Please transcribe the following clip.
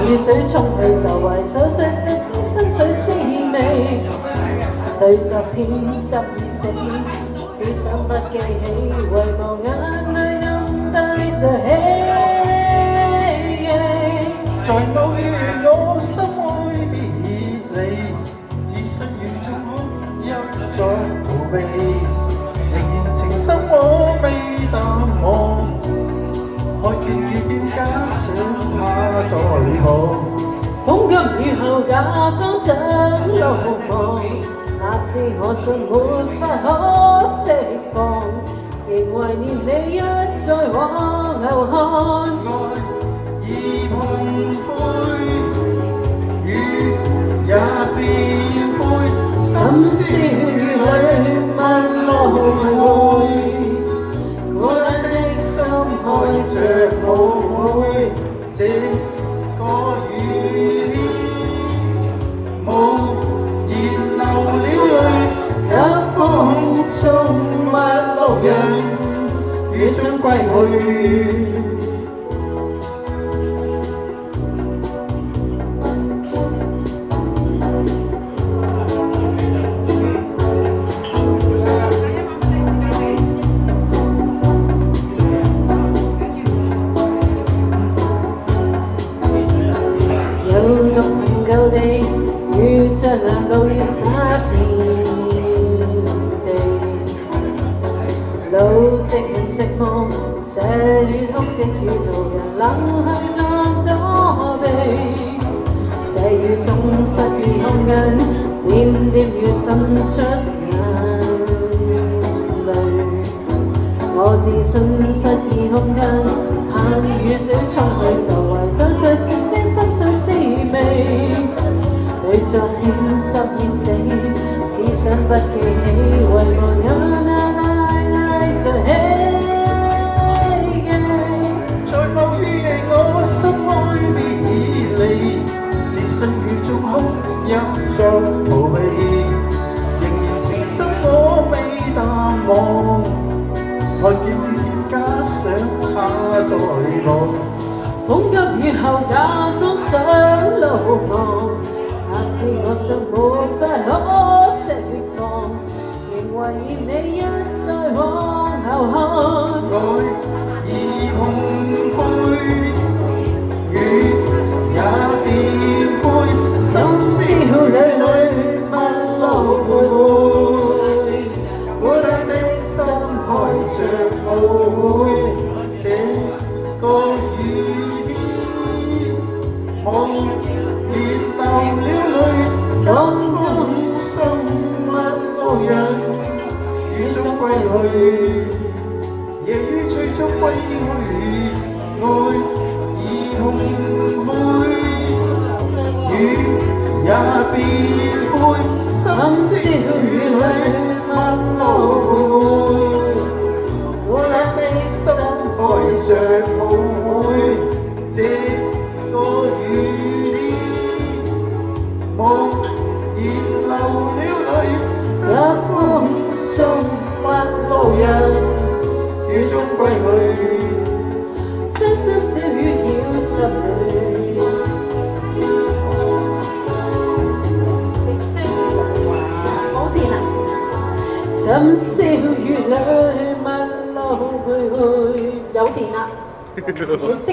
雨水沖去愁懷，手碎說是心水滋味。對昨天失意死，只想不記起，遺忘眼淚暗帶着喜。在某夜我心愛別離，置身雨中哭泣在逃避，仍然情深我未淡忘，看見月影假想他在旁。風急雨後假裝想路望，那次我信沒法可釋放，仍懷念你一再往後看。愛已碰灰，雨也變灰，深宵裏問路徘徊，孤單的心開着舞會。這個雨天無言流了淚，給風送陌路人，雨將歸去。有獨憑舊地，遇着兩路已失遍地，路寂人寂寞，這亂哭的雨路人冷去作躲避，這雨中失意空間，點點雨滲出眼淚，我自信失意空間。盼雨水沖去愁懷，手碎說聲心水滋味。對昨天失意死，只想不記起，遺忘眼帶着喜。在某雨夜我心愛別離，置身雨中哭泣作逃避，仍然情深我未淡忘，看見雨影假想他在旁。風急雨後假裝想路望，那次我想沒法可釋放，仍懷念你一再往後看。愛已碰灰，雨也變灰，深宵裏問路徘徊，孤單的心開着舞會。這個雨天無言流了淚，當風送陌路人，雨將歸去，夜雨催促歸去，愛已碰灰，雨也變灰，深宵雨裏問路徘徊，孤單的心開着舞會。這個雨天無言流了淚，給風送陌路人，雨中歸去。雙心小雨澆濕淚。冇電啊！深宵雨裏問路徘徊，有電啦！你識